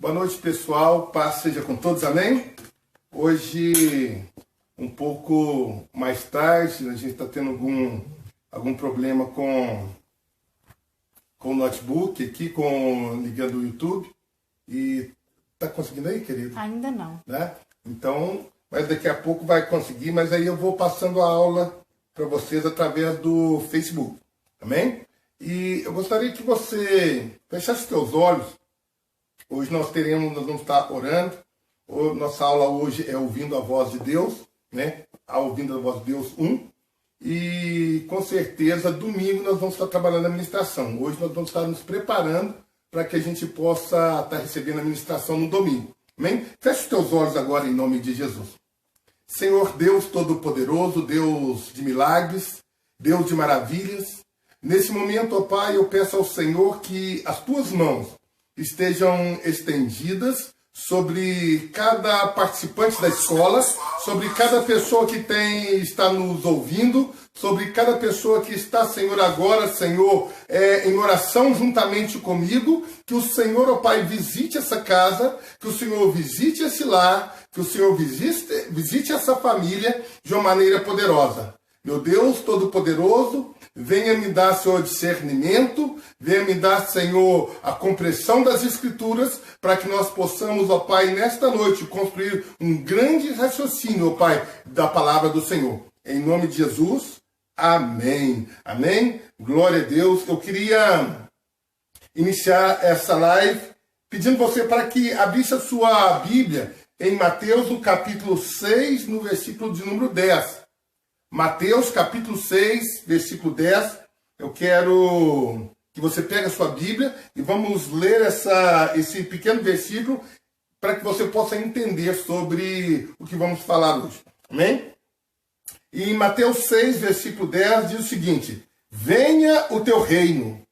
Boa noite, pessoal. Paz seja com todos, amém? Hoje, um pouco mais tarde, a gente está tendo algum problema com o notebook aqui, ligando o YouTube. E tá conseguindo aí, querido? Ainda não. Né? Então, mas daqui a pouco vai conseguir, mas aí eu vou passando a aula para vocês através do Facebook, amém? E eu gostaria que você fechasse seus olhos. Hoje nós vamos estar orando. Nossa aula hoje é Ouvindo a Voz de Deus, né? Ouvindo a Voz de Deus 1. E com certeza, domingo nós vamos estar trabalhando a ministração. Hoje nós vamos estar nos preparando para que a gente possa estar recebendo a ministração no domingo. Amém? Feche os teus olhos agora em nome de Jesus. Senhor Deus Todo-Poderoso, Deus de milagres, Deus de maravilhas. Nesse momento, ó Pai, eu peço ao Senhor que as tuas mãos estejam estendidas sobre cada participante da escola, sobre cada pessoa que está nos ouvindo, sobre cada pessoa que está, Senhor, agora, Senhor, em oração juntamente comigo, que o Senhor, ó Pai, visite essa casa, que o Senhor visite esse lar, que o Senhor visite essa família de uma maneira poderosa. Meu Deus Todo-Poderoso, venha me dar, Senhor, discernimento, venha me dar, Senhor, a compreensão das Escrituras, para que nós possamos, ó Pai, nesta noite, construir um grande raciocínio, ó Pai, da palavra do Senhor. Em nome de Jesus, amém. Amém? Glória a Deus. Eu queria iniciar essa live pedindo você para que abrisse a sua Bíblia em Mateus, no capítulo 6, no versículo de número 10. Mateus, capítulo 6, versículo 10. Eu quero que você pegue a sua Bíblia e vamos ler esse pequeno versículo para que você possa entender sobre o que vamos falar hoje. Amém? E em Mateus 6, versículo 10, diz o seguinte: venha o teu reino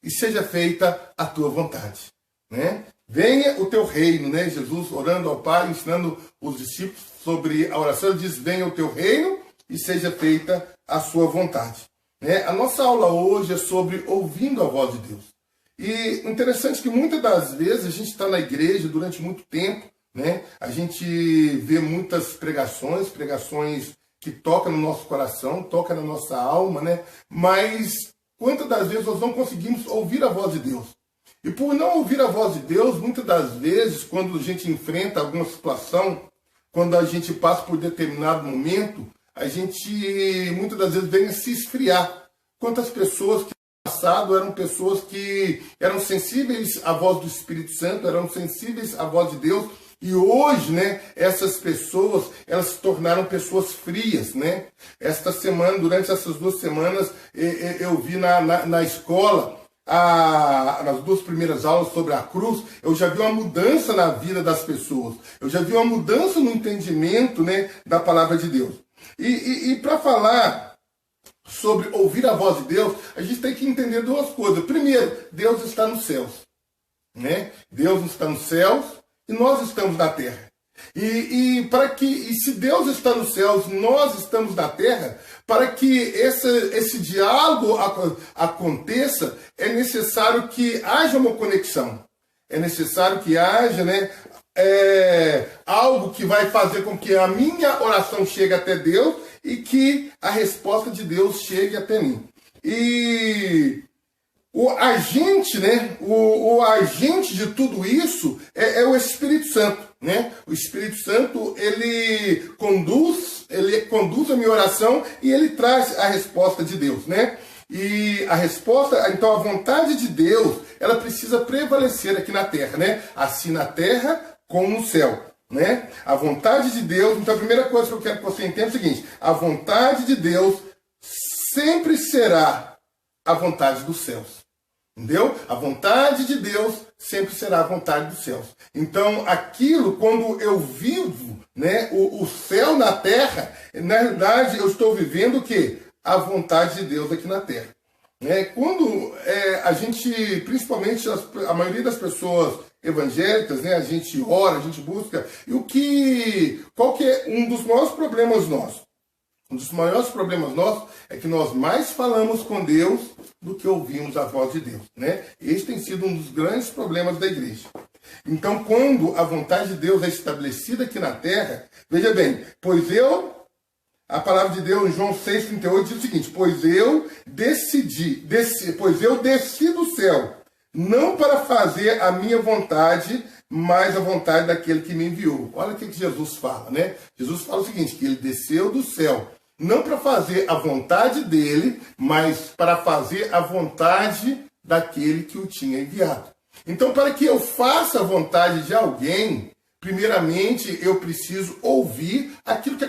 e seja feita a tua vontade. Né? Venha o teu reino, né? Jesus orando ao Pai, ensinando os discípulos sobre a oração, ele diz: venha o teu reino e seja feita a sua vontade. Né? A nossa aula hoje é sobre ouvindo a voz de Deus. E interessante que muitas das vezes a gente está na igreja durante muito tempo, né? A gente vê muitas pregações que tocam no nosso coração, tocam na nossa alma, né? Mas quantas das vezes nós não conseguimos ouvir a voz de Deus? E por não ouvir a voz de Deus, muitas das vezes, quando a gente enfrenta alguma situação, quando a gente passa por determinado momento, a gente muitas das vezes vem a se esfriar. Quantas pessoas que no passado eram pessoas que eram sensíveis à voz do Espírito Santo, eram sensíveis à voz de Deus, e hoje, né, essas pessoas, elas se tornaram pessoas frias, né? Esta semana, durante essas 2 semanas, eu vi na escola, nas 2 primeiras aulas sobre a cruz, eu já vi uma mudança na vida das pessoas. Eu já vi uma mudança no entendimento, né, da palavra de Deus. E para falar sobre ouvir a voz de Deus, a gente tem que entender 2 coisas. Primeiro, Deus está nos céus. Né? Deus está nos céus e nós estamos na terra. E se Deus está nos céus, nós estamos na terra, para que esse diálogo aconteça, é necessário que haja uma conexão. É necessário que haja, né, algo que vai fazer com que a minha oração chegue até Deus e que a resposta de Deus chegue até mim. E o agente, né, o agente de tudo isso é o Espírito Santo. Né? O Espírito Santo, ele conduz a minha oração e ele traz a resposta de Deus, né? E a resposta, então a vontade de Deus, ela precisa prevalecer aqui na terra, né? Assim na terra como no céu, né? A vontade de Deus, então a primeira coisa que eu quero que você entenda é o seguinte: a vontade de Deus sempre será a vontade dos céus. Entendeu? A vontade de Deus sempre será a vontade dos céus. Então, aquilo, quando eu vivo, né, o céu na terra, na verdade, eu estou vivendo o quê? A vontade de Deus aqui na terra. Né? Quando a gente, principalmente a maioria das pessoas evangélicas, né, a gente ora, a gente busca, qual que é um dos maiores problemas nossos? Um dos maiores problemas nossos é que nós mais falamos com Deus do que ouvimos a voz de Deus, né? Esse tem sido um dos grandes problemas da igreja. Então, quando a vontade de Deus é estabelecida aqui na terra, veja bem, a palavra de Deus em João 6,38 diz o seguinte: pois eu desci do céu, não para fazer a minha vontade, mas a vontade daquele que me enviou. Olha o que Jesus fala, né? Jesus fala o seguinte, que ele desceu do céu, não para fazer a vontade dele, mas para fazer a vontade daquele que o tinha enviado. Então, para que eu faça a vontade de alguém, primeiramente eu preciso ouvir aquilo que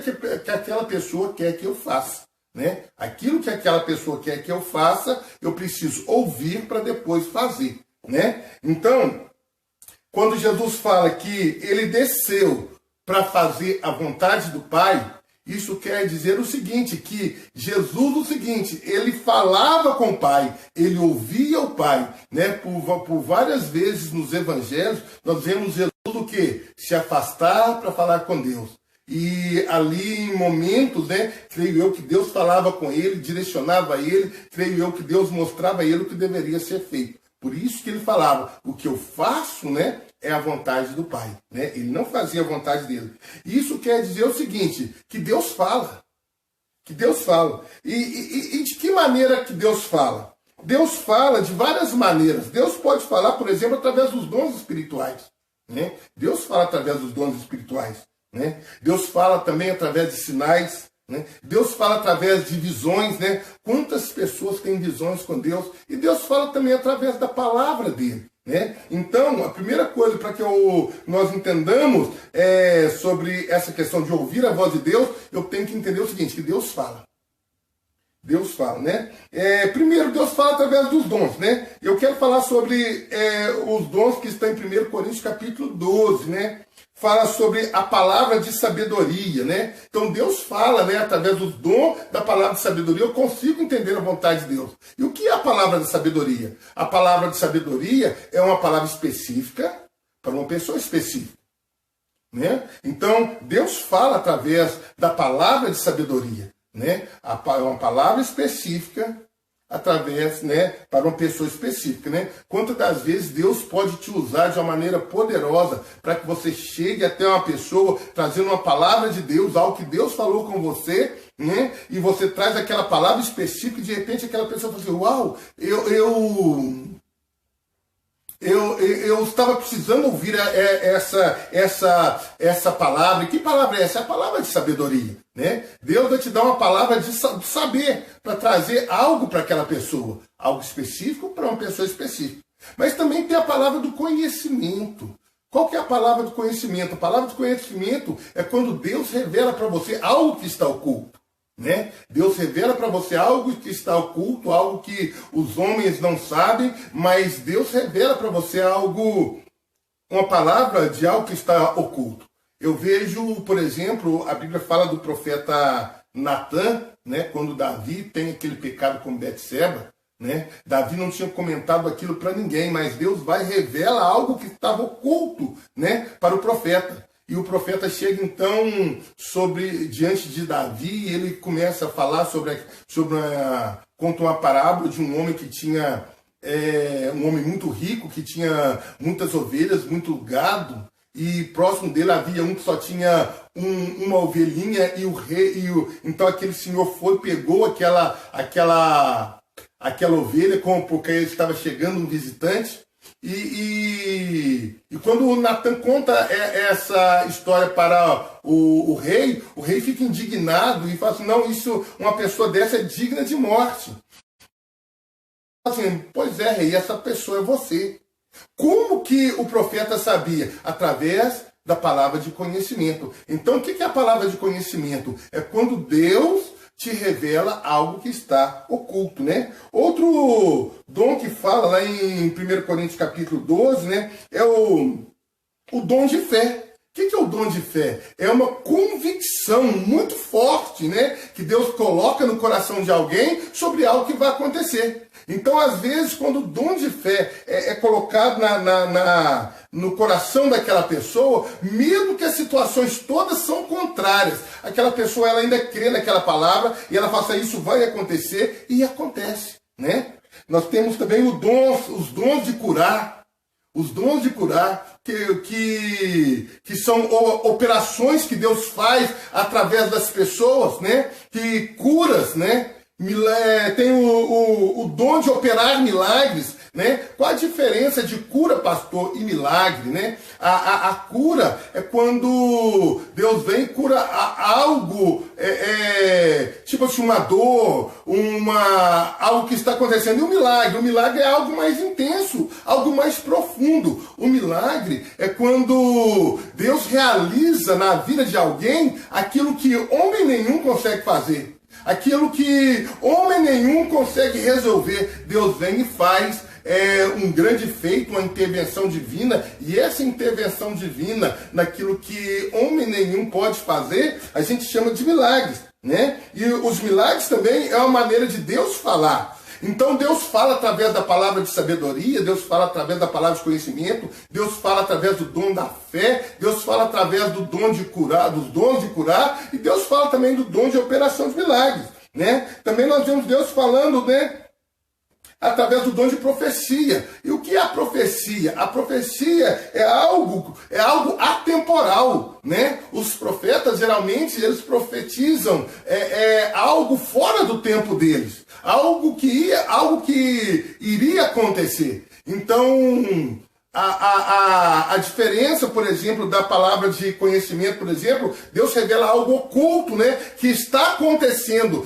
aquela pessoa quer que eu faça, né? Aquilo que aquela pessoa quer que eu faça, eu preciso ouvir para depois fazer, né? Então, quando Jesus fala que ele desceu para fazer a vontade do Pai, isso quer dizer o seguinte, que Jesus, ele falava com o Pai, ele ouvia o Pai, né? Por várias vezes nos evangelhos, nós vemos Jesus o quê? Se afastar para falar com Deus. E ali em momentos, né, creio eu que Deus falava com ele, direcionava ele, creio eu que Deus mostrava a ele o que deveria ser feito. Por isso que ele falava, o que eu faço, né, é a vontade do Pai, né? Ele não fazia a vontade dele. Isso quer dizer o seguinte, que Deus fala. Que Deus fala. E de que maneira que Deus fala? Deus fala de várias maneiras. Deus pode falar, por exemplo, através dos dons espirituais, né? Deus fala através dos dons espirituais, né? Deus fala também através de sinais, né? Deus fala através de visões, né? Quantas pessoas têm visões com Deus? E Deus fala também através da palavra dele, né? Então, a primeira coisa para que nós entendamos sobre essa questão de ouvir a voz de Deus, eu tenho que entender o seguinte, que Deus fala. Deus fala, né? Primeiro, Deus fala através dos dons, né? Eu quero falar sobre os dons que estão em 1 Coríntios capítulo 12, né? Fala sobre a palavra de sabedoria, né? Então Deus fala, né? Através dos dons da palavra de sabedoria, eu consigo entender a vontade de Deus. E o que é a palavra de sabedoria? A palavra de sabedoria é uma palavra específica para uma pessoa específica, né? Então Deus fala através da palavra de sabedoria, né? Uma palavra específica através, né, para uma pessoa específica, né? Quantas das vezes Deus pode te usar de uma maneira poderosa para que você chegue até uma pessoa trazendo uma palavra de Deus, algo que Deus falou com você, né? E você traz aquela palavra específica e de repente aquela pessoa fala assim, uau, eu estava precisando ouvir essa palavra. E que palavra é essa? É a palavra de sabedoria, né? Deus vai te dar uma palavra de saber para trazer algo para aquela pessoa. Algo específico para uma pessoa específica. Mas também tem a palavra do conhecimento. Qual que é a palavra do conhecimento? A palavra do conhecimento é quando Deus revela para você algo que está oculto, né? Deus revela para você algo que está oculto, algo que os homens não sabem, mas Deus revela para você uma palavra de algo que está oculto. Eu vejo, por exemplo, a Bíblia fala do profeta Natã, né? Quando Davi tem aquele pecado com Betseba, né? Davi não tinha comentado aquilo para ninguém, mas Deus vai e revela algo que estava oculto, né? Para o profeta. E o profeta chega então diante de Davi e ele começa a falar conta uma parábola de um homem que tinha, um homem muito rico, que tinha muitas ovelhas, muito gado, e próximo dele havia um que só tinha uma ovelhinha, e o rei, então aquele senhor pegou aquela ovelha, porque estava chegando um visitante. E quando o Natã conta essa história para o rei fica indignado e fala assim, não, uma pessoa dessa é digna de morte. Assim, pois é, rei, essa pessoa é você. Como que o profeta sabia? Através da palavra de conhecimento. Então, o que é a palavra de conhecimento? É quando Deus te revela algo que está oculto, né? Outro dom que fala lá em 1 Coríntios capítulo 12, né? É o dom de fé. que é o dom de fé? É uma convicção muito forte, né, que Deus coloca no coração de alguém sobre algo que vai acontecer. Então, às vezes, quando o dom de fé é colocado no coração daquela pessoa, mesmo que as situações todas são contrárias, aquela pessoa ela ainda crê naquela palavra e ela fala, isso vai acontecer, e acontece, né? Nós temos também os dons de curar. Os dons de curar, que são operações que Deus faz através das pessoas, né? Que curas, né? Tem o dom de operar milagres, né? Qual a diferença de cura, pastor, e milagre, né? A cura é quando Deus vem e cura algo, tipo assim, uma dor, algo que está acontecendo. E o milagre é algo mais intenso, algo mais profundo. O milagre é quando Deus realiza na vida de alguém aquilo que homem nenhum consegue fazer. Aquilo que homem nenhum consegue resolver, Deus vem e faz um grande feito, uma intervenção divina, e essa intervenção divina naquilo que homem nenhum pode fazer, a gente chama de milagres, né? E os milagres também é uma maneira de Deus falar. Então Deus fala através da palavra de sabedoria, Deus fala através da palavra de conhecimento, Deus fala através do dom da fé, Deus fala através do dom de curar, dos dons de curar, e Deus fala também do dom de operação de milagres, né? Também nós vemos Deus falando, né, através do dom de profecia. E o que é a profecia? A profecia é algo atemporal, né? Os profetas, geralmente, eles profetizam algo fora do tempo deles. Algo que iria acontecer. Então, a diferença, por exemplo, da palavra de conhecimento, por exemplo, Deus revela algo oculto, né? Que está acontecendo.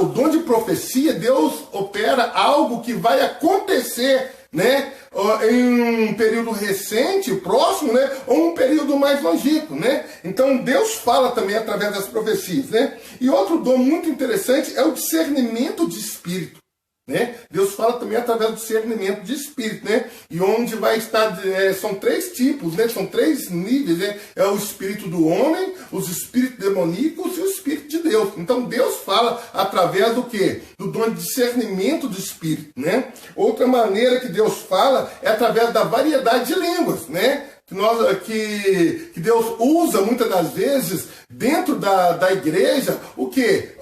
O dom de profecia, Deus opera algo que vai acontecer, né? Em um período recente, próximo, né? Ou um período mais longínquo, né? Então Deus fala também através das profecias, né? E outro dom muito interessante é o discernimento de espírito, né? Deus fala também através do discernimento de espírito, né? E onde vai estar, são três tipos, né? São três níveis, né? É o espírito do homem, os espíritos demoníacos e o espírito de Deus. Então Deus fala através do quê? Do dom de discernimento do espírito, né? Outra maneira que Deus fala é através da variedade de línguas, né? Que Deus usa muitas das vezes dentro da igreja o quê?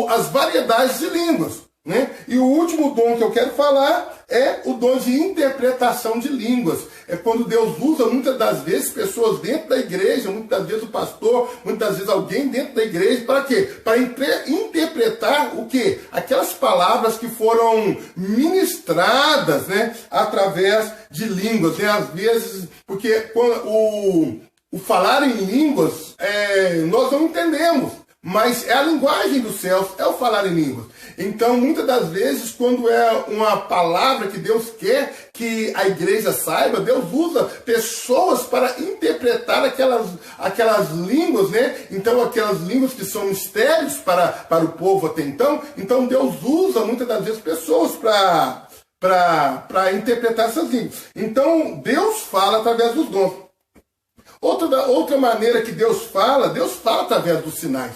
As variedades de línguas, né? E o último dom que eu quero falar é o dom de interpretação de línguas. É quando Deus usa muitas das vezes pessoas dentro da igreja, muitas das vezes o pastor, muitas das vezes alguém dentro da igreja, para quê? Para interpretar o quê? Aquelas palavras que foram ministradas, né, através de línguas, né? Às vezes, porque o falar em línguas, nós não entendemos. Mas é a linguagem dos céus, é o falar em línguas. Então, muitas das vezes, quando é uma palavra que Deus quer que a igreja saiba, Deus usa pessoas para interpretar aquelas línguas, né? Então, aquelas línguas que são mistérios para o povo até então. Então, Deus usa muitas das vezes pessoas para interpretar essas línguas. Então, Deus fala através dos dons. Outra maneira que Deus fala através dos sinais.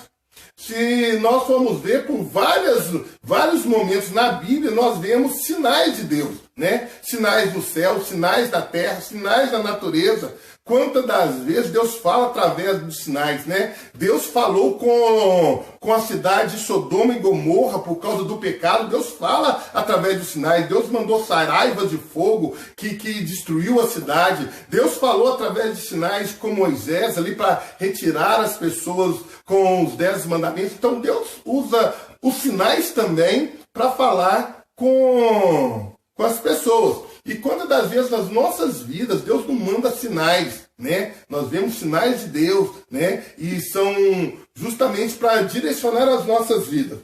Se nós formos ver por vários momentos na Bíblia, nós vemos sinais de Deus, né? Sinais do céu, sinais da terra, sinais da natureza. Quantas das vezes Deus fala através dos sinais, né? Deus falou com a cidade de Sodoma e Gomorra por causa do pecado. Deus fala através dos sinais. Deus mandou saraivas de fogo que destruiu a cidade. Deus falou através de sinais com Moisés ali para retirar as pessoas com os 10 mandamentos. Então Deus usa os sinais também para falar com as pessoas. E quantas das vezes nas nossas vidas Deus não manda sinais, né? Nós vemos sinais de Deus, né? E são justamente para direcionar as nossas vidas.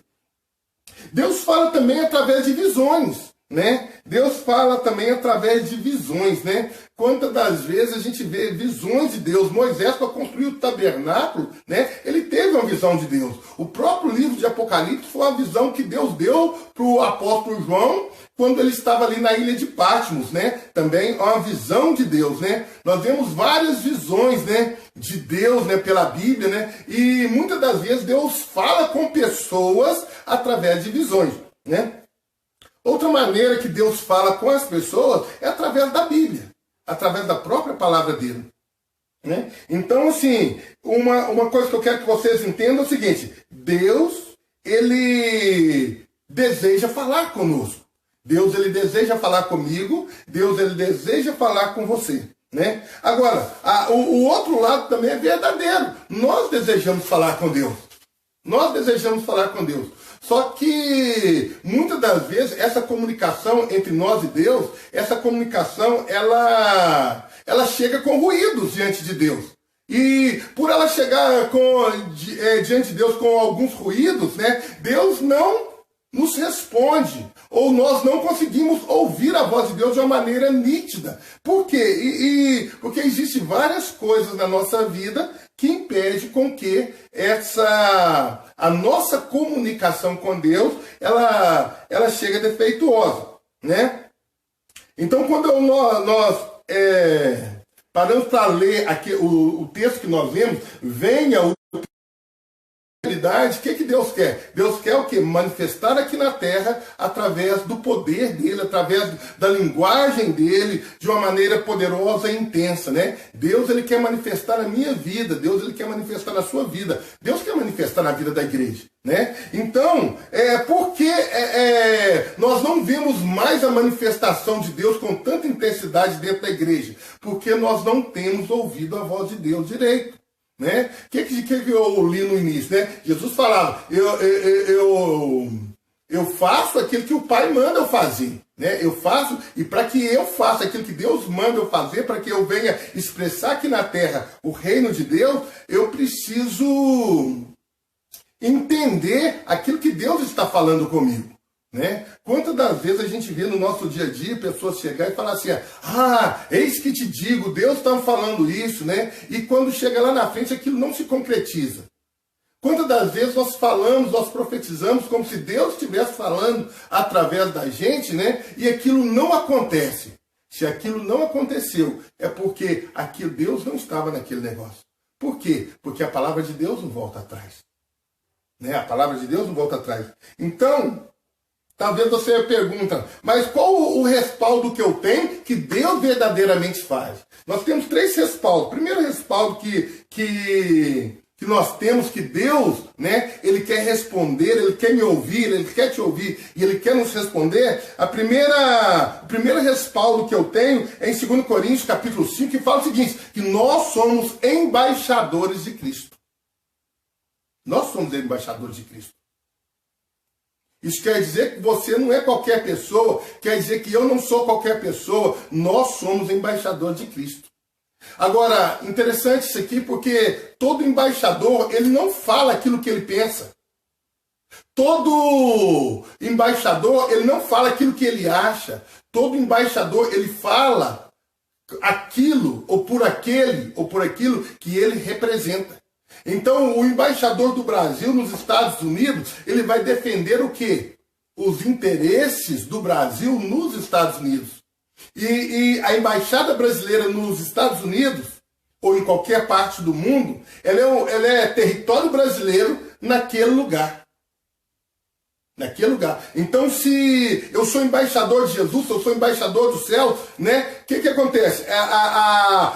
Deus fala também através de visões, né? Deus fala também através de visões, né? Quantas das vezes a gente vê visões de Deus? Moisés, para construir o tabernáculo, né? Ele teve uma visão de Deus. O próprio livro de Apocalipse foi uma visão que Deus deu para o apóstolo João, quando ele estava ali na ilha de Patmos, né? Também é uma visão de Deus, né? Nós vemos várias visões, né, de Deus, né, pela Bíblia, né? E muitas das vezes Deus fala com pessoas através de visões, né? Outra maneira que Deus fala com as pessoas é através da Bíblia, através da própria palavra dele, né? Então, assim, uma coisa que eu quero que vocês entendam é o seguinte: Deus, ele deseja falar conosco. Deus, ele deseja falar comigo. Deus, ele deseja falar com você, né? Agora, o outro lado também é verdadeiro. Nós desejamos falar com Deus. Nós desejamos falar com Deus. Só que, muitas das vezes, essa comunicação entre nós e Deus, essa comunicação, ela chega com ruídos diante de Deus. E por ela chegar diante de Deus com alguns ruídos, né, Deus não nos responde, ou nós não conseguimos ouvir a voz de Deus de uma maneira nítida. Por quê? Porque existem várias coisas na nossa vida que impedem com que a nossa comunicação com Deus, ela chega defeituosa, né? Então, quando nós paramos para ler aqui o texto que nós lemos, venha o o que Deus quer? Deus quer o quê? Manifestar aqui na terra através do poder dele, através da linguagem dele, de uma maneira poderosa e intensa, né? Deus, ele quer manifestar na minha vida, Deus, ele quer manifestar na sua vida, Deus quer manifestar na vida da igreja, né? Então, por que nós não vemos mais a manifestação de Deus com tanta intensidade dentro da igreja? Porque nós não temos ouvido a voz de Deus direito. Né? O que eu li no início, né? Jesus falava, eu faço aquilo que o Pai manda eu fazer, né? Eu faço, e para que eu faça aquilo que Deus manda eu fazer, para que eu venha expressar aqui na terra o reino de Deus, eu preciso entender aquilo que Deus está falando comigo, né? Quantas das vezes a gente vê no nosso dia a dia pessoas chegar e falar assim: eis que te digo, Deus está falando isso, né? E quando chega lá na frente aquilo não se concretiza. Quantas das vezes nós falamos, nós profetizamos como se Deus estivesse falando através da gente, né? E aquilo não acontece. Se aquilo não aconteceu, é porque Deus não estava naquele negócio. Por quê? Porque a palavra de Deus não volta atrás, né? A palavra de Deus não volta atrás. Então, talvez você pergunta, mas qual o respaldo que eu tenho que Deus verdadeiramente faz? Nós temos 3 respaldos. O primeiro respaldo que nós temos, que Deus, né, ele quer responder, ele quer me ouvir, ele quer te ouvir e ele quer nos responder. O primeiro respaldo que eu tenho é em 2 Coríntios capítulo 5, que fala o seguinte, que nós somos embaixadores de Cristo. Nós somos embaixadores de Cristo. Isso quer dizer que você não é qualquer pessoa, quer dizer que eu não sou qualquer pessoa, nós somos embaixadores de Cristo. Agora, interessante isso aqui, porque todo embaixador, ele não fala aquilo que ele pensa. Todo embaixador, ele não fala aquilo que ele acha. Todo embaixador, ele fala aquilo, ou por aquilo que ele representa. Então, o embaixador do Brasil nos Estados Unidos, ele vai defender o quê? Os interesses do Brasil nos Estados Unidos. E a embaixada brasileira nos Estados Unidos, ou em qualquer parte do mundo, ela é território brasileiro naquele lugar. Naquele lugar. Então, se eu sou embaixador de Jesus, se eu sou embaixador do céu, né? O que acontece?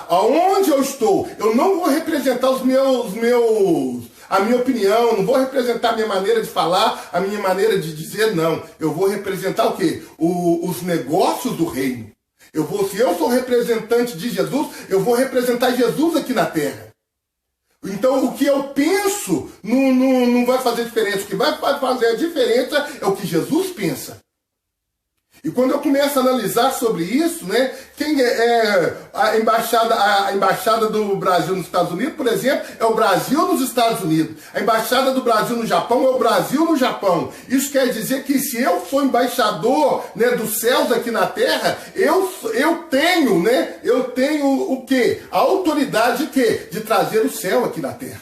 Aonde eu estou, eu não vou representar a minha opinião, não vou representar a minha maneira de falar, a minha maneira de dizer, não. Eu vou representar o quê? Os negócios do reino. Se eu sou representante de Jesus, eu vou representar Jesus aqui na terra. Então, o que eu penso não vai fazer diferença. O que vai fazer a diferença é o que Jesus pensa. E quando eu começo a analisar sobre isso, né, quem é a embaixada do Brasil nos Estados Unidos, por exemplo, é o Brasil nos Estados Unidos. A embaixada do Brasil no Japão é o Brasil no Japão. Isso quer dizer que se eu sou embaixador, né, dos céus aqui na terra, eu tenho o quê? A autoridade de quê? De trazer o céu aqui na terra.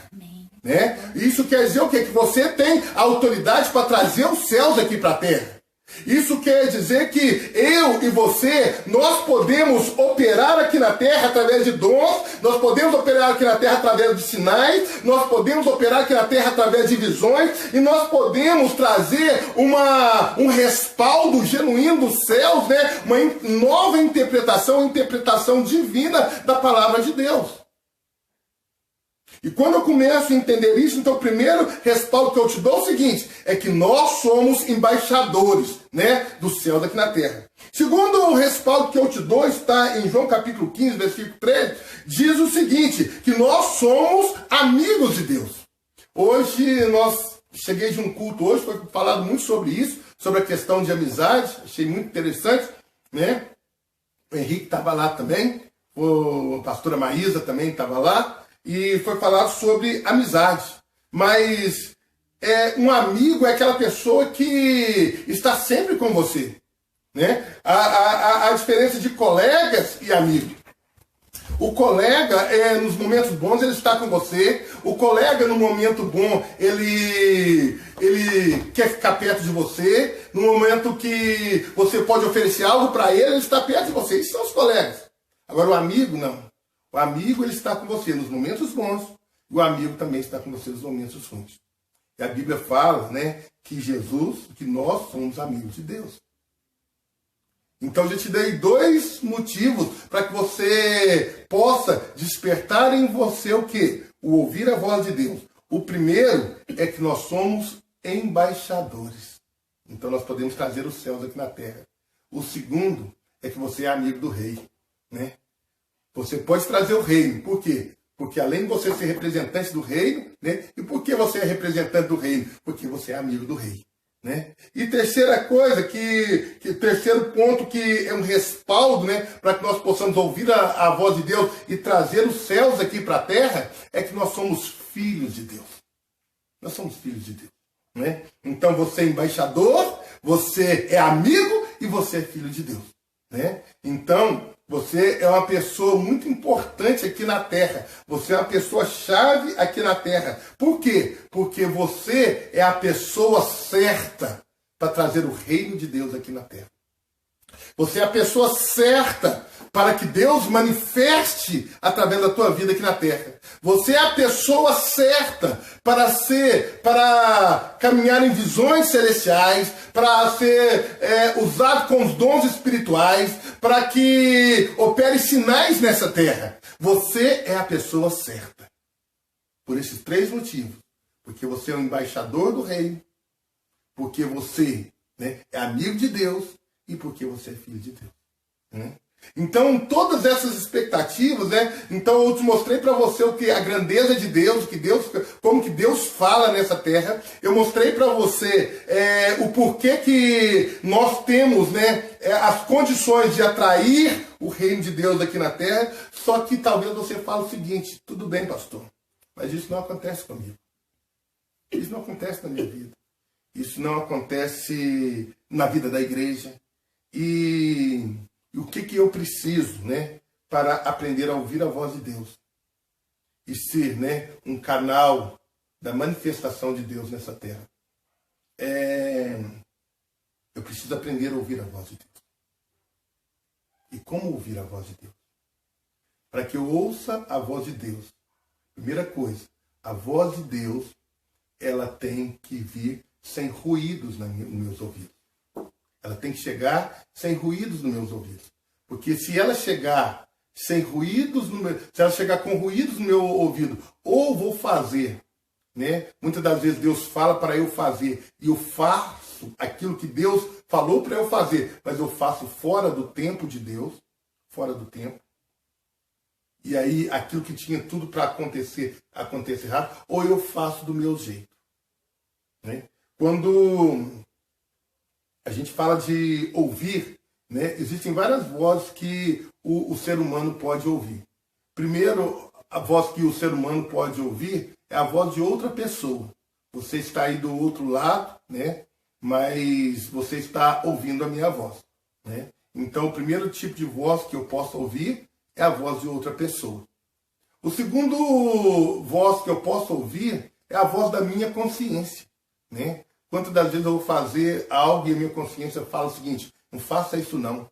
Né? Isso quer dizer o quê? Que você tem a autoridade para trazer os céus aqui para a terra. Isso quer dizer que eu e você, nós podemos operar aqui na terra através de dons, nós podemos operar aqui na terra através de sinais, nós podemos operar aqui na terra através de visões, e nós podemos trazer um respaldo genuíno dos céus, né? Uma nova interpretação divina da palavra de Deus. E quando eu começo a entender isso, então o primeiro respaldo que eu te dou é o seguinte, é que nós somos embaixadores, né, do céu aqui na terra. Segundo o respaldo que eu te dou, está em João capítulo 15, versículo 3, diz o seguinte, que nós somos amigos de Deus. Hoje, cheguei de um culto hoje, foi falado muito sobre isso, sobre a questão de amizade, achei muito interessante, né? O Henrique estava lá também, a pastora Maísa também estava lá, e foi falado sobre amizade. Mas um amigo é aquela pessoa que está sempre com você, né? A diferença de colegas e amigos. O colega, nos momentos bons, ele está com você. O colega, no momento bom, ele quer ficar perto de você. No momento que você pode oferecer algo para ele está perto de você. Isso são os colegas. Agora, o amigo, não. O amigo, ele está com você nos momentos bons. E o amigo também está com você nos momentos ruins. E a Bíblia fala, né, que nós somos amigos de Deus. Então, eu já te dei 2 motivos para que você possa despertar em você o quê? O ouvir a voz de Deus. O primeiro é que nós somos embaixadores. Então, nós podemos trazer os céus aqui na terra. O segundo é que você é amigo do rei, né? Você pode trazer o reino. Por quê? Porque além de você ser representante do reino, né? E por que você é representante do reino? Porque você é amigo do rei, né? E terceira coisa, terceiro ponto que é um respaldo, né? Para que nós possamos ouvir a voz de Deus e trazer os céus aqui para a terra, é que nós somos filhos de Deus. Nós somos filhos de Deus, né? Então você é embaixador, você é amigo e você é filho de Deus, né? Então, você é uma pessoa muito importante aqui na terra. Você é uma pessoa-chave aqui na terra. Por quê? Porque você é a pessoa certa para trazer o reino de Deus aqui na terra. Você é a pessoa certa para que Deus manifeste através da tua vida aqui na terra. Você é a pessoa certa para caminhar em visões celestiais, para ser usado com os dons espirituais, para que opere sinais nessa terra. Você é a pessoa certa. Por esses 3 motivos. Porque você é um embaixador do reino, porque você, né, é amigo de Deus e porque você é filho de Deus, né? Então, todas essas expectativas, né? Então, eu te mostrei para você o que a grandeza de Deus, como que Deus fala nessa terra. Eu mostrei para você o porquê que nós temos, né, as condições de atrair o reino de Deus aqui na terra. Só que talvez você fale o seguinte: tudo bem, pastor, mas isso não acontece comigo. Isso não acontece na minha vida. Isso não acontece na vida da igreja. E o que eu preciso, né, para aprender a ouvir a voz de Deus e ser, né, um canal da manifestação de Deus nessa terra? Eu preciso aprender a ouvir a voz de Deus. E como ouvir a voz de Deus? Para que eu ouça a voz de Deus, primeira coisa, a voz de Deus, ela tem que vir sem ruídos nos meus ouvidos. Ela tem que chegar sem ruídos nos meus ouvidos. Porque se ela chegar sem ruídos, se ela chegar com ruídos no meu ouvido, ou vou fazer, né? Muitas das vezes Deus fala para eu fazer, e eu faço aquilo que Deus falou para eu fazer, mas eu faço fora do tempo de Deus, fora do tempo. E aí aquilo que tinha tudo para acontecer, acontece rápido, ou eu faço do meu jeito, né? Quando a gente fala de ouvir, né, existem várias vozes que o ser humano pode ouvir. Primeiro, a voz que o ser humano pode ouvir é a voz de outra pessoa. Você está aí do outro lado, né, mas você está ouvindo a minha voz, né? Então, o primeiro tipo de voz que eu posso ouvir é a voz de outra pessoa. O segundo voz que eu posso ouvir é a voz da minha consciência, né? Quantas das vezes eu vou fazer algo e a minha consciência fala o seguinte: não faça isso não,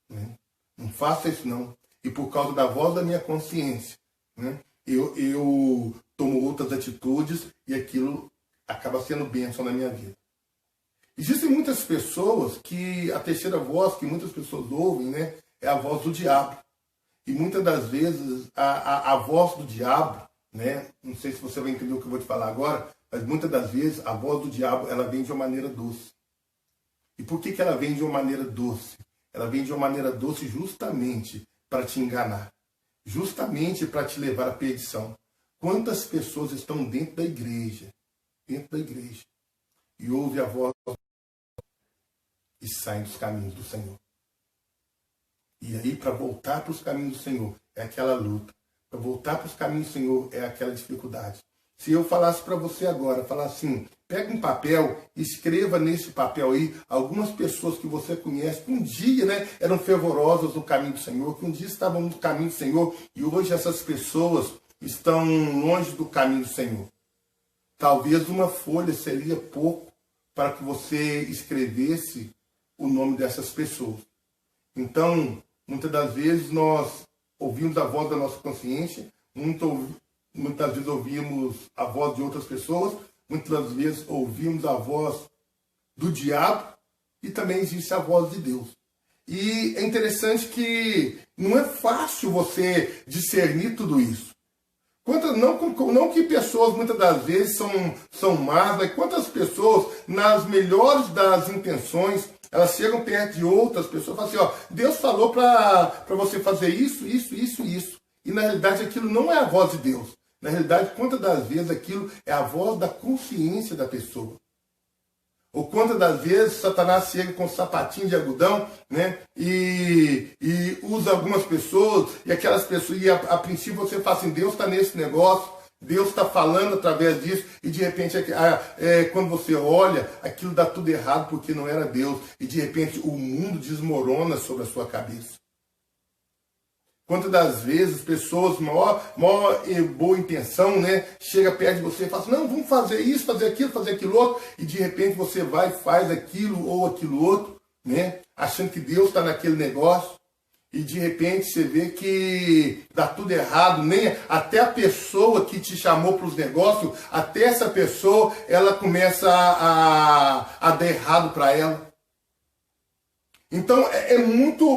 né? Não faça isso não. E por causa da voz da minha consciência, né, eu tomo outras atitudes e aquilo acaba sendo bênção na minha vida. Existem muitas pessoas que a terceira voz que muitas pessoas ouvem, né, é a voz do diabo. E muitas das vezes a voz do diabo, né, não sei se você vai entender o que eu vou te falar agora, mas muitas das vezes a voz do diabo ela vem de uma maneira doce. E por que ela vem de uma maneira doce? Ela vem de uma maneira doce justamente para te enganar, justamente para te levar à perdição. Quantas pessoas estão dentro da igreja, e ouvem a voz e saem dos caminhos do Senhor. E aí, para voltar para os caminhos do Senhor, é aquela luta. Para voltar para os caminhos do Senhor, é aquela dificuldade. Se eu falasse para você agora, falar assim, pega um papel, escreva nesse papel aí algumas pessoas que você conhece, que um dia, né, eram fervorosas no caminho do Senhor, que um dia estavam no caminho do Senhor, e hoje essas pessoas estão longe do caminho do Senhor. Talvez uma folha seria pouco para que você escrevesse o nome dessas pessoas. Então, muitas das vezes nós ouvimos a voz da nossa consciência, muitas vezes ouvimos a voz de outras pessoas, muitas vezes ouvimos a voz do diabo e também existe a voz de Deus. E é interessante que não é fácil você discernir tudo isso. Não que pessoas muitas das vezes são más, mas quantas pessoas, nas melhores das intenções, elas chegam perto de outras pessoas e falam assim, ó, Deus falou para você fazer isso. E na realidade aquilo não é a voz de Deus. Na realidade, quantas das vezes aquilo é a voz da consciência da pessoa. Ou quantas das vezes Satanás chega com um sapatinho de algodão, né, e usa algumas pessoas, e aquelas pessoas, e a princípio você fala assim, Deus está nesse negócio, Deus está falando através disso, e de repente, quando você olha, aquilo dá tudo errado porque não era Deus, e de repente o mundo desmorona sobre a sua cabeça. Quantas das vezes pessoas, maior boa intenção, né, chega perto de você e fala assim, não, vamos fazer isso, fazer aquilo outro, e de repente você vai e faz aquilo ou aquilo outro, né, achando que Deus está naquele negócio, e de repente você vê que dá tudo errado, nem até a pessoa que te chamou para os negócios, até essa pessoa, ela começa a dar errado para ela. Então,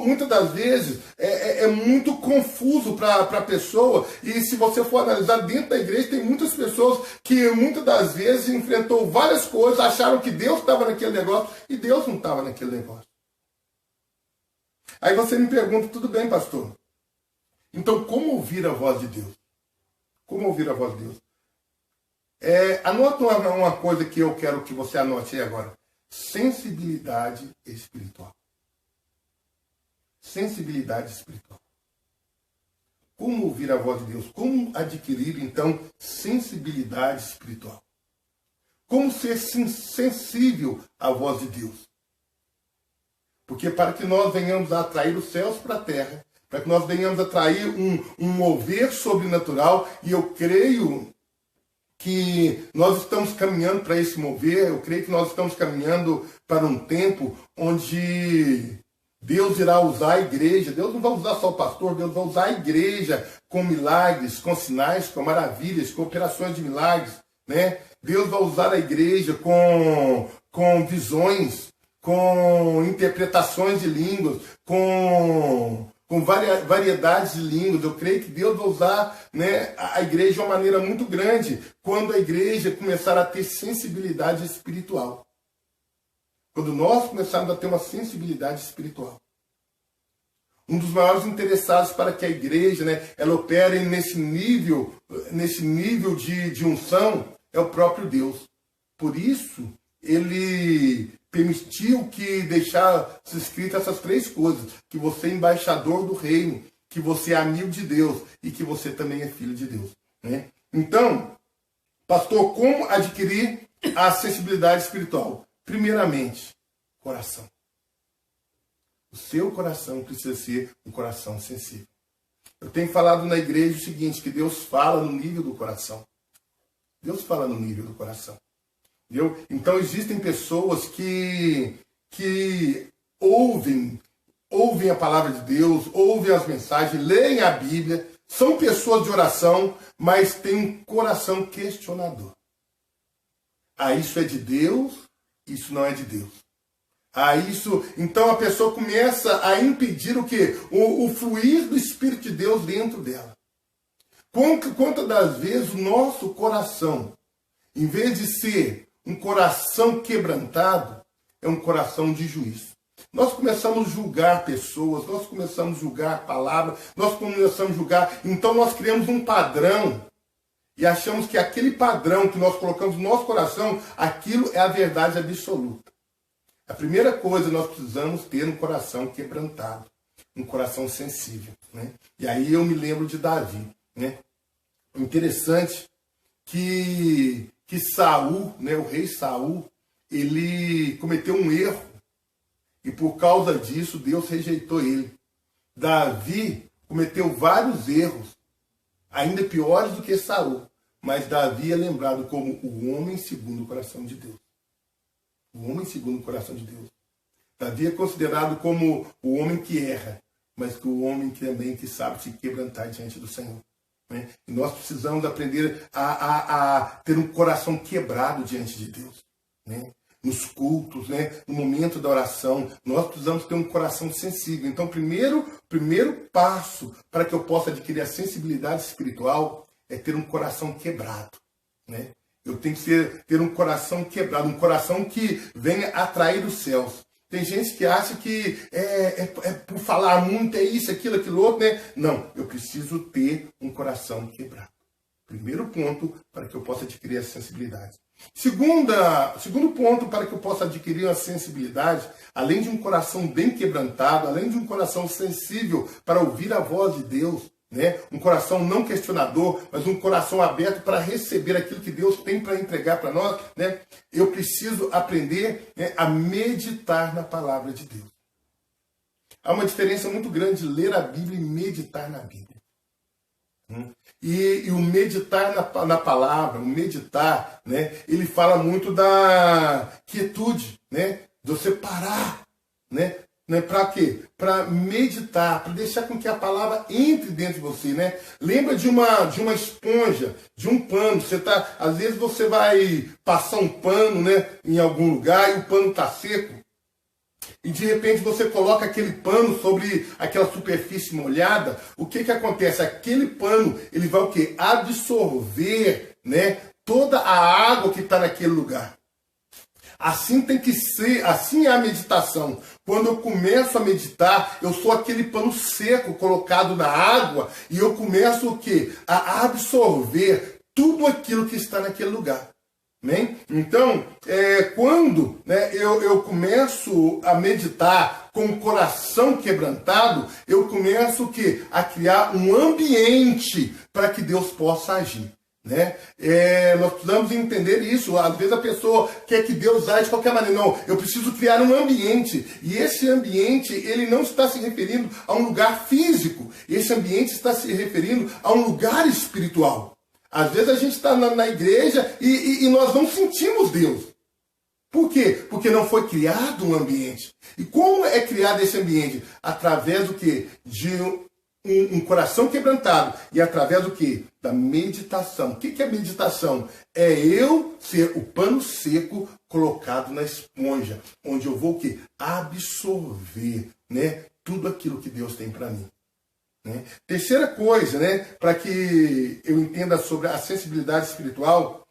muitas das vezes, é muito confuso para a pessoa. E se você for analisar dentro da igreja, tem muitas pessoas que muitas das vezes enfrentou várias coisas, acharam que Deus estava naquele negócio e Deus não estava naquele negócio. Aí você me pergunta, tudo bem, pastor? Então, como ouvir a voz de Deus? Como ouvir a voz de Deus? Anota uma coisa que eu quero que você anote aí agora. Sensibilidade espiritual. Sensibilidade espiritual. Como ouvir a voz de Deus? Como adquirir, então, sensibilidade espiritual? Como ser sensível à voz de Deus? Porque para que nós venhamos a atrair os céus para a terra, para que nós venhamos a atrair um mover sobrenatural, e eu creio que nós estamos caminhando para esse mover, eu creio que nós estamos caminhando para um tempo onde Deus irá usar a igreja. Deus não vai usar só o pastor, Deus vai usar a igreja com milagres, com sinais, com maravilhas, com operações de milagres, né? Deus vai usar a igreja com visões, com interpretações de línguas, com variedades de línguas. Eu creio que Deus vai usar, né, a igreja de uma maneira muito grande quando a igreja começar a ter sensibilidade espiritual. Quando nós começarmos a ter uma sensibilidade espiritual. Um dos maiores interessados para que a igreja, né, ela opere nesse nível de unção é o próprio Deus. Por isso, ele permitiu que deixasse escritas essas três coisas. Que você é embaixador do reino, que você é amigo de Deus e que você também é filho de Deus, né? Então, pastor, como adquirir a sensibilidade espiritual? Primeiramente, coração. O seu coração precisa ser um coração sensível. Eu tenho falado na igreja o seguinte, que Deus fala no nível do coração. Deus fala no nível do coração. Entendeu? Então existem pessoas que ouvem a palavra de Deus, ouvem as mensagens, leem a Bíblia, são pessoas de oração, mas têm um coração questionador. Ah, isso é de Deus, isso não é de Deus. Ah, isso... Então a pessoa começa a impedir o quê? O fluir do Espírito de Deus dentro dela. Quantas das vezes o nosso coração, em vez de ser um coração quebrantado, é um coração de juízo. Nós começamos a julgar pessoas, nós começamos a julgar a palavra, nós começamos a julgar, então nós criamos um padrão e achamos que aquele padrão que nós colocamos no nosso coração, aquilo é a verdade absoluta. A primeira coisa, nós precisamos ter um coração quebrantado, um coração sensível, né? E aí eu me lembro de Davi, né? Interessante que Saul, né, o rei Saul, ele cometeu um erro e por causa disso Deus rejeitou ele. Davi cometeu vários erros, ainda piores do que Saul, mas Davi é lembrado como o homem segundo o coração de Deus. O homem segundo o coração de Deus. Davi é considerado como o homem que erra, mas que o homem também que sabe se quebrantar diante do Senhor. Né? E nós precisamos aprender a ter um coração quebrado diante de Deus. Né? Nos cultos, né? No momento da oração, nós precisamos ter um coração sensível. Então, primeiro passo para que eu possa adquirir a sensibilidade espiritual é ter um coração quebrado. Né? Eu tenho que ter um coração quebrado, um coração que venha atrair os céus. Tem gente que acha que é por falar muito, é isso, aquilo, aquilo outro, né? Não, eu preciso ter um coração quebrado. Primeiro ponto para que eu possa adquirir a sensibilidade. Segundo ponto para que eu possa adquirir a sensibilidade, além de um coração bem quebrantado, além de um coração sensível para ouvir a voz de Deus, né? Um coração não questionador, mas um coração aberto para receber aquilo que Deus tem para entregar para nós, né? Eu preciso aprender, né, a meditar na palavra de Deus. Há uma diferença muito grande de ler a Bíblia e meditar na Bíblia. E o meditar na palavra, o meditar, né, ele fala muito da quietude, né, de você parar, né, para quê? Para meditar, para deixar com que a palavra entre dentro de você, né? Lembra de uma esponja, de um pano. Às vezes você vai passar um pano, né, em algum lugar e o pano está seco. E de repente você coloca aquele pano sobre aquela superfície molhada. O que acontece? Aquele pano, ele vai o quê? Absorver, né, toda a água que está naquele lugar. Assim tem que ser, assim é a meditação. Quando eu começo a meditar, eu sou aquele pano seco colocado na água e eu começo o quê? A absorver tudo aquilo que está naquele lugar. Né? Então, quando, né, eu começo a meditar com o coração quebrantado, eu começo o quê? A criar um ambiente para que Deus possa agir. Né? Nós precisamos entender isso. Às vezes a pessoa quer que Deus age de qualquer maneira. Não, eu preciso criar um ambiente. E esse ambiente, ele não está se referindo a um lugar físico. Esse ambiente está se referindo a um lugar espiritual. Às vezes a gente está na igreja e nós não sentimos Deus. Por quê? Porque não foi criado um ambiente. E como é criado esse ambiente? Através do quê? De um coração quebrantado. E através do quê? Da meditação. O que é meditação? É eu ser o pano seco colocado na esponja. Onde eu vou o quê? Absorver, né, tudo aquilo que Deus tem para mim. Né? Terceira coisa, né, para que eu entenda sobre a sensibilidade espiritual,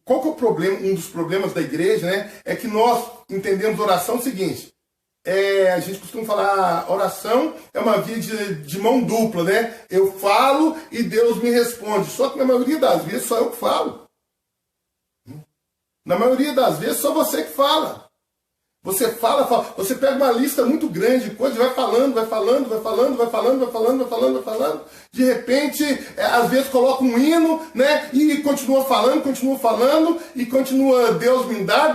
qual que é o problema? Um dos problemas da igreja, né, é que nós entendemos oração o seguinte. A gente costuma falar, oração é uma via de mão dupla, né? Eu falo e Deus me responde. Só que na maioria das vezes só eu que falo. Na maioria das vezes só você que fala. Você fala, você pega uma lista muito grande de coisas, vai falando. De repente, às vezes coloca um hino, né? E continua falando, e continua, Deus me dá.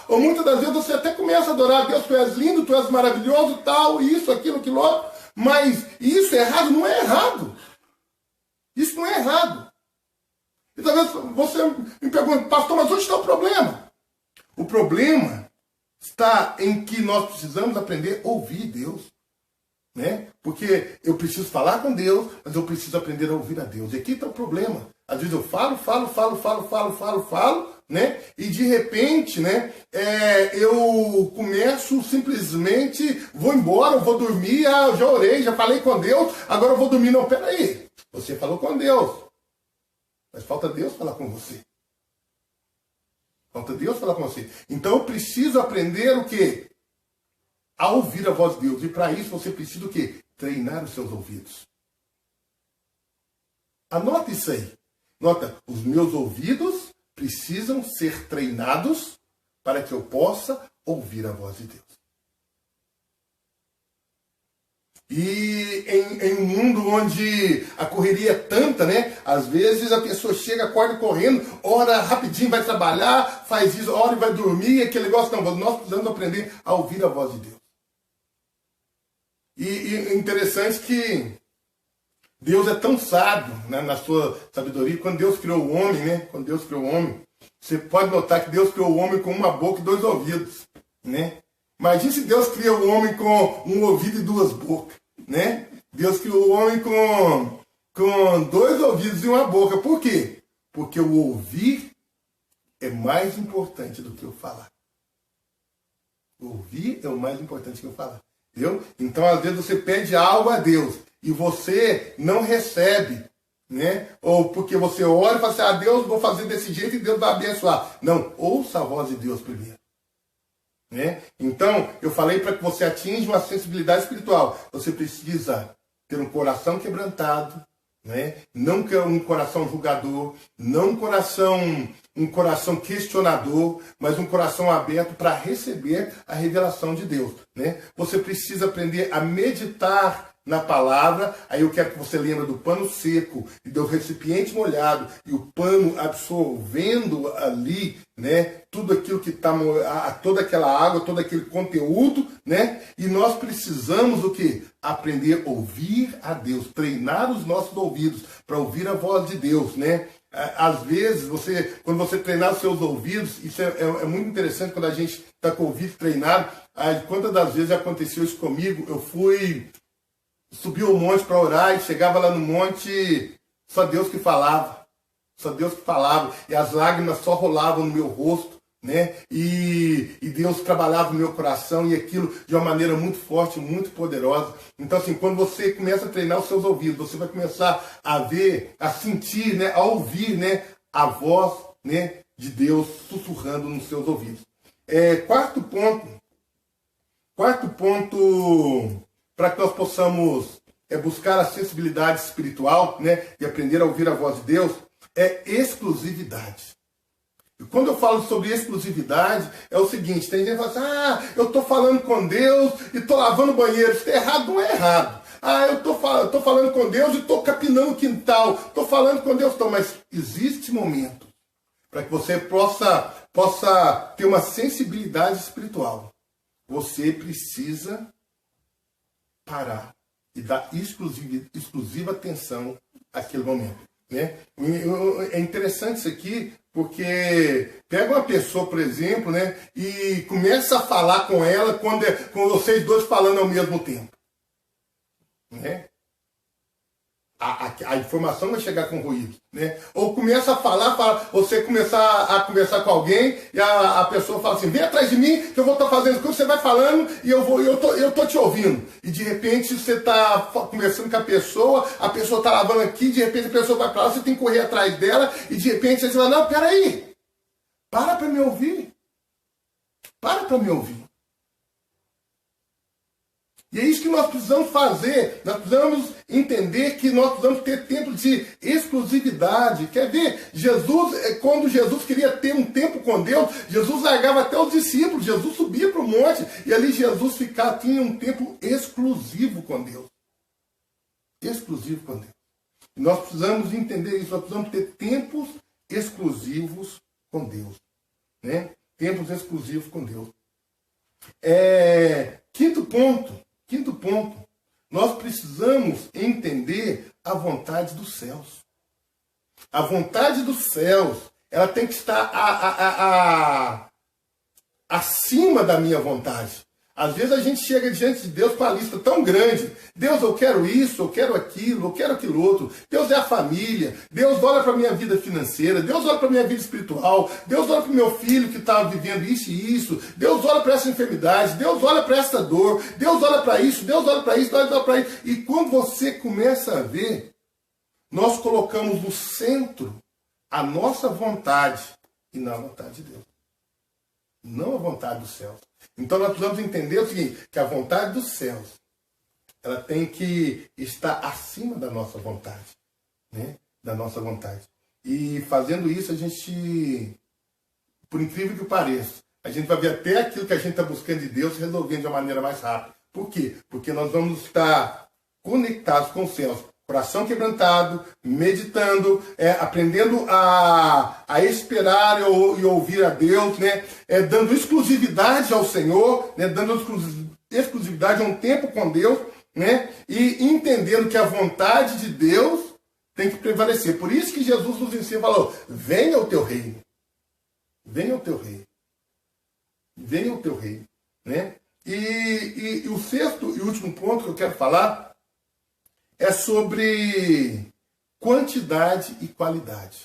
Ou muitas das vezes você até começa a adorar Deus, tu és lindo, tu és maravilhoso, tal, isso, aquilo, aquilo outro. Mas isso é errado? Não é errado. Isso não é errado. E talvez você me pergunte, pastor, mas onde está o problema? O problema está em que nós precisamos aprender a ouvir Deus. Né? Porque eu preciso falar com Deus, mas eu preciso aprender a ouvir a Deus. E aqui está o problema. Às vezes eu falo, né? E de repente, né, eu começo simplesmente, vou embora, eu vou dormir, eu já orei, já falei com Deus, agora eu vou dormir. Não, peraí, você falou com Deus, mas falta Deus falar com você. Falta Deus falar com você. Então eu preciso aprender o quê? A ouvir a voz de Deus. E para isso você precisa o quê? Treinar os seus ouvidos. Anota isso aí. Nota, os meus ouvidos precisam ser treinados para que eu possa ouvir a voz de Deus. E em um mundo onde a correria é tanta, né? Às vezes a pessoa chega, acorda correndo, ora rapidinho, vai trabalhar, faz isso, ora e vai dormir, aquele negócio. Não, nós precisamos aprender a ouvir a voz de Deus. E interessante que Deus é tão sábio, né, na sua sabedoria. Quando Deus criou o homem, né? Quando Deus criou o homem, você pode notar que Deus criou o homem com uma boca e 2 ouvidos, né? Imagina se Deus cria o homem com um ouvido e 2 bocas, né? Deus criou o homem com 2 ouvidos e uma boca. Por quê? Porque o ouvir é mais importante do que o falar. O ouvir é o mais importante que o falar. Entendeu? Então, às vezes, você pede algo a Deus e você não recebe, né? Ou porque você ora e fala assim, Deus, vou fazer desse jeito e Deus vai abençoar. Não, ouça a voz de Deus primeiro. Né? Então, eu falei para que você atinja uma sensibilidade espiritual. Você precisa ter um coração quebrantado, né? Não um coração julgador, não um coração questionador, mas um coração aberto para receber a revelação de Deus. Né? Você precisa aprender a meditar na palavra. Aí eu quero que você lembre do pano seco e do recipiente molhado e o pano absorvendo ali, né, tudo aquilo que está, toda aquela água, todo aquele conteúdo, né? E nós precisamos o quê? Aprender a ouvir a Deus, treinar os nossos ouvidos para ouvir a voz de Deus, né? Às vezes, quando você treinar os seus ouvidos, isso é muito interessante quando a gente está com o ouvido treinado. Quantas das vezes aconteceu isso comigo? Eu subi ao monte para orar e chegava lá no monte, só Deus que falava. Só Deus que falava. E as lágrimas só rolavam no meu rosto, né? E Deus trabalhava no meu coração e aquilo de uma maneira muito forte, muito poderosa. Então, assim, quando você começa a treinar os seus ouvidos, você vai começar a ver, a sentir, né? A ouvir, né? A voz, né? De Deus sussurrando nos seus ouvidos. Quarto ponto para que nós possamos buscar a sensibilidade espiritual, né? E aprender a ouvir a voz de Deus, é exclusividade. E quando eu falo sobre exclusividade, é o seguinte, tem gente que fala assim, eu estou falando com Deus e estou lavando o banheiro. Isso é errado, não é errado. Eu estou falando com Deus e estou capinando o quintal. Estou falando com Deus, mas existe momento para que você possa ter uma sensibilidade espiritual. Você precisa parar e dar exclusiva atenção àquele momento. Né? É interessante isso aqui, porque pega uma pessoa, por exemplo, né, e começa a falar com ela com vocês dois falando ao mesmo tempo. Né? A informação vai chegar com ruído. Né? Ou começa a falar, você começar a conversar com alguém e a pessoa fala assim, vem atrás de mim que eu vou estar fazendo isso, você vai falando e eu tô te ouvindo. E de repente você está conversando com a pessoa está lavando aqui, de repente a pessoa vai para lá, você tem que correr atrás dela e de repente você fala, não, peraí, para me ouvir. Para me ouvir. E é isso que nós precisamos fazer. Nós precisamos entender que nós precisamos ter tempo de exclusividade. Quer ver? Quando Jesus queria ter um tempo com Deus, Jesus largava até os discípulos. Jesus subia para o monte e ali Jesus tinha um tempo exclusivo com Deus. Exclusivo com Deus. E nós precisamos entender isso. Nós precisamos ter tempos exclusivos com Deus. Né? Tempos exclusivos com Deus. Quinto ponto, nós precisamos entender a vontade dos céus. A vontade dos céus, ela tem que estar acima da minha vontade. Às vezes a gente chega diante de Deus com a lista tão grande. Deus, eu quero isso, eu quero aquilo, eu quero aquilo outro. Deus é a família. Deus olha para a minha vida financeira. Deus olha para a minha vida espiritual. Deus olha para o meu filho que está vivendo isso e isso. Deus olha para essa enfermidade. Deus olha para essa dor. Deus olha para isso. Deus olha para isso. Deus olha para isso. E quando você começa a ver, nós colocamos no centro a nossa vontade e não a vontade de Deus. Não a vontade dos céus. Então nós precisamos entender o seguinte, que a vontade dos céus, ela tem que estar acima da nossa vontade, né? Da nossa vontade. E fazendo isso, a gente, por incrível que pareça, a gente vai ver até aquilo que a gente está buscando de Deus resolvendo de uma maneira mais rápida. Por quê? Porque nós vamos estar conectados com os céus. Coração quebrantado, meditando, aprendendo a esperar e ouvir a Deus, né? Dando exclusividade ao Senhor, né? Dando exclusividade a um tempo com Deus, né? E entendendo que a vontade de Deus tem que prevalecer. Por isso que Jesus nos ensina e falou, venha o teu reino. Venha o teu reino. Venha o teu reino, né? E o sexto e último ponto que eu quero falar é sobre quantidade e qualidade.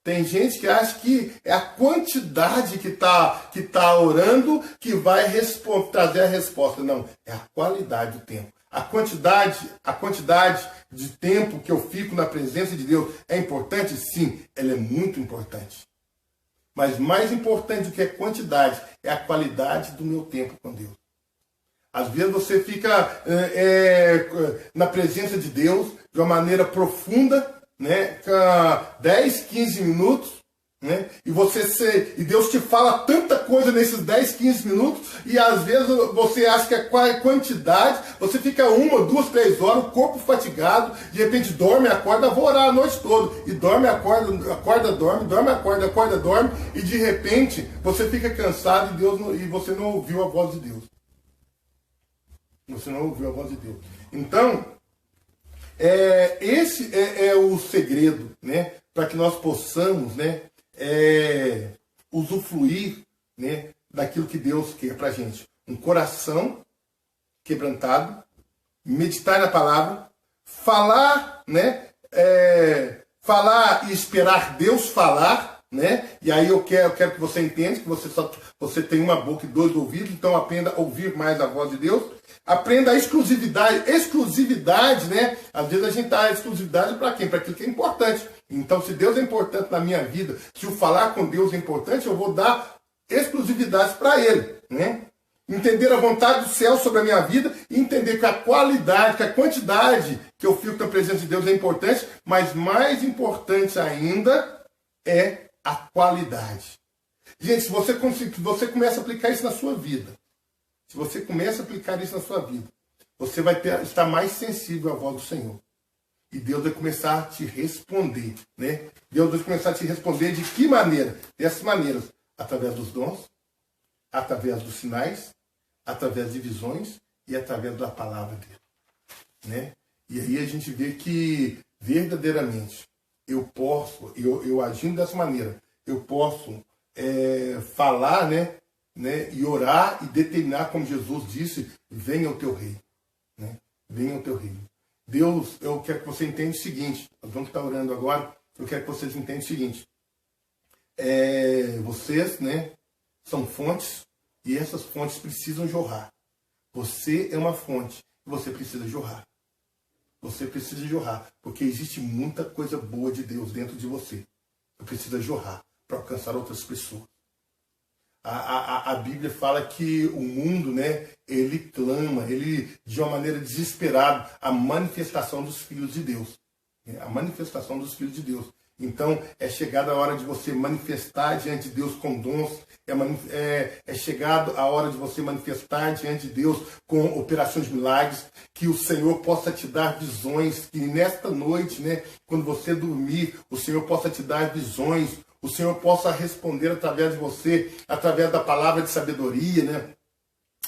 Tem gente que acha que é a quantidade que tá orando que vai trazer a resposta. Não, é a qualidade do tempo. A quantidade de tempo que eu fico na presença de Deus é importante? Sim, ela é muito importante. Mas mais importante do que a quantidade é a qualidade do meu tempo com Deus. Às vezes você fica na presença de Deus de uma maneira profunda, né, 10, 15 minutos, né, e Deus te fala tanta coisa nesses 10, 15 minutos, e às vezes você acha que é quantidade, você fica 1, 2, 3 horas, o corpo fatigado, de repente dorme, acorda, vou orar a noite toda, e dorme, acorda, dorme, dorme, acorda, dorme, e de repente você fica cansado e você não ouviu a voz de Deus. Você não ouviu a voz de Deus. Então, esse é o segredo, né? Para que nós possamos, né, usufruir, né, daquilo que Deus quer para a gente. Um coração quebrantado, meditar na palavra, falar, né? Falar e esperar Deus falar, né? E aí eu quero que você entenda que você tem uma boca e 2 ouvidos, então aprenda a ouvir mais a voz de Deus. Aprenda a exclusividade, né? Às vezes a gente dá exclusividade para quem? Para aquilo que é importante. Então, se Deus é importante na minha vida, se o falar com Deus é importante, eu vou dar exclusividade para Ele, né? Entender a vontade do céu sobre a minha vida e entender que a qualidade, que a quantidade que eu fico na presença de Deus é importante, mas mais importante ainda é a qualidade. Gente, se você começa a aplicar isso na sua vida, se você começa a aplicar isso na sua vida, você vai estar mais sensível à voz do Senhor. E Deus vai começar a te responder, né? Deus vai começar a te responder de que maneira? Dessas maneiras, através dos dons, através dos sinais, através de visões e através da palavra dele, né? E aí a gente vê que verdadeiramente eu agindo dessa maneira, eu posso falar, né, e orar e determinar, como Jesus disse, venha o teu reino, né? Venha o teu reino. Deus, eu quero que você entenda o seguinte, nós vamos estar orando agora, eu quero que vocês entendam o seguinte, vocês, né, são fontes e essas fontes precisam jorrar. Você é uma fonte e você precisa jorrar. Você precisa jorrar, porque existe muita coisa boa de Deus dentro de você. Você precisa jorrar para alcançar outras pessoas. A Bíblia fala que o mundo, né, ele clama, ele de uma maneira desesperada, a manifestação dos filhos de Deus. A manifestação dos filhos de Deus. Então, é chegada a hora de você manifestar diante de Deus com dons, é chegada a hora de você manifestar diante de Deus com operações de milagres, que o Senhor possa te dar visões, que nesta noite, né, quando você dormir, o Senhor possa te dar visões, o Senhor possa responder através de você, através da palavra de sabedoria, né?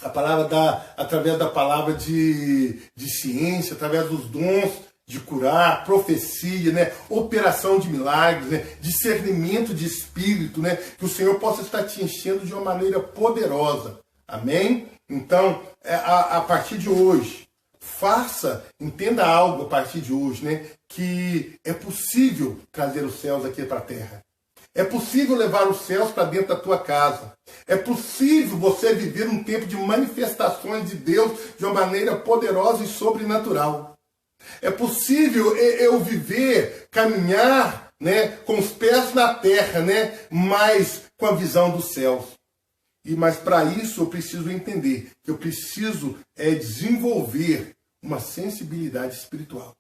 Através da palavra de ciência, através dos dons de curar, profecia, né? Operação de milagres, né? Discernimento de espírito, né? Que o Senhor possa estar te enchendo de uma maneira poderosa. Amém? Então, a partir de hoje, entenda algo a partir de hoje, né? Que é possível trazer os céus aqui para a terra. É possível levar os céus para dentro da tua casa. É possível você viver um tempo de manifestações de Deus de uma maneira poderosa e sobrenatural. É possível eu viver, caminhar, né, com os pés na terra, né, mas com a visão dos céus. Mas para isso eu preciso entender que eu preciso desenvolver uma sensibilidade espiritual.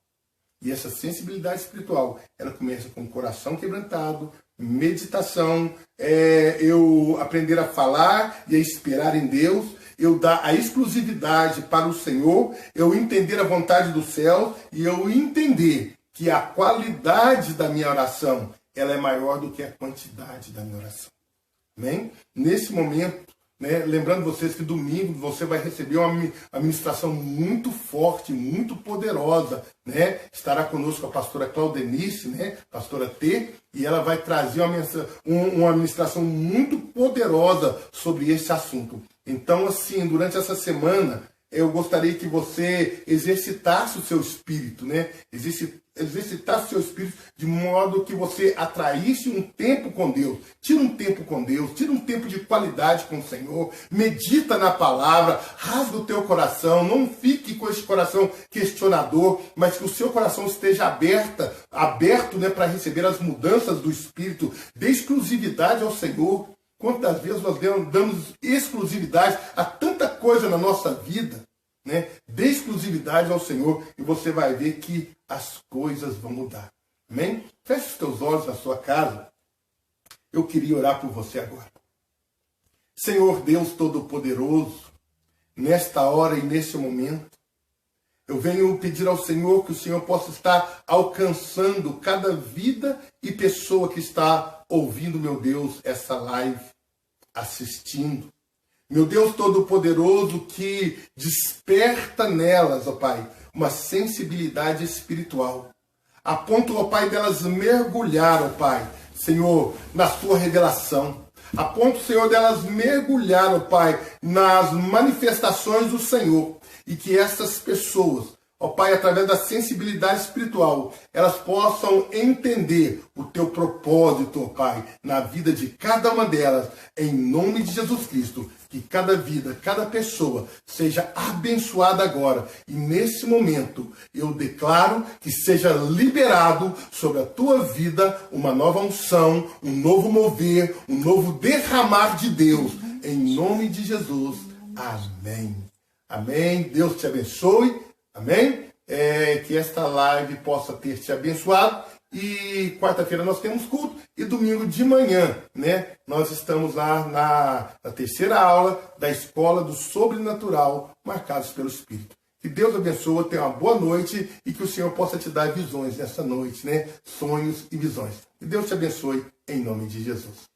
E essa sensibilidade espiritual, ela começa com o coração quebrantado, meditação, eu aprender a falar e a esperar em Deus, eu dar a exclusividade para o Senhor, eu entender a vontade do céu e eu entender que a qualidade da minha oração, ela é maior do que a quantidade da minha oração. Amém? Nesse momento, né, lembrando vocês que domingo você vai receber uma ministração muito forte, muito poderosa, né? Estará conosco a pastora Claudenice, né? Pastora T, e ela vai trazer uma ministração muito poderosa sobre esse assunto. Então, assim, durante essa semana, eu gostaria que você exercitasse o seu espírito, né? Exercitasse o seu espírito de modo que você atraísse um tempo com Deus. Tira um tempo com Deus, tira um tempo de qualidade com o Senhor, medita na palavra, rasga o teu coração, não fique com esse coração questionador, mas que o seu coração esteja aberto, né, para receber as mudanças do Espírito, dê exclusividade ao Senhor. Quantas vezes nós damos exclusividade a tanta coisa na nossa vida, né? Dê exclusividade ao Senhor e você vai ver que as coisas vão mudar. Amém? Feche os teus olhos na sua casa. Eu queria orar por você agora. Senhor Deus Todo-Poderoso, nesta hora e nesse momento, eu venho pedir ao Senhor que o Senhor possa estar alcançando cada vida e pessoa que está ouvindo, meu Deus, essa live, assistindo. Meu Deus Todo-Poderoso, que desperta nelas, ó Pai, uma sensibilidade espiritual. A ponto, ó Pai, delas mergulhar, ó Pai, Senhor, na sua revelação. A ponto, Senhor, delas mergulhar, ó Pai, nas manifestações do Senhor. E que essas pessoas, ó Pai, através da sensibilidade espiritual, elas possam entender o teu propósito, ó Pai, na vida de cada uma delas, em nome de Jesus Cristo. Que cada vida, cada pessoa seja abençoada agora. E nesse momento, eu declaro que seja liberado sobre a tua vida uma nova unção, um novo mover, um novo derramar de Deus. Em nome de Jesus. Amém. Amém. Deus te abençoe. Amém? Que esta live possa ter te abençoado. E quarta-feira nós temos culto. E domingo de manhã, né? Nós estamos lá na terceira aula da Escola do Sobrenatural, marcados pelo Espírito. Que Deus abençoe, tenha uma boa noite e que o Senhor possa te dar visões nessa noite, né? Sonhos e visões. Que Deus te abençoe em nome de Jesus.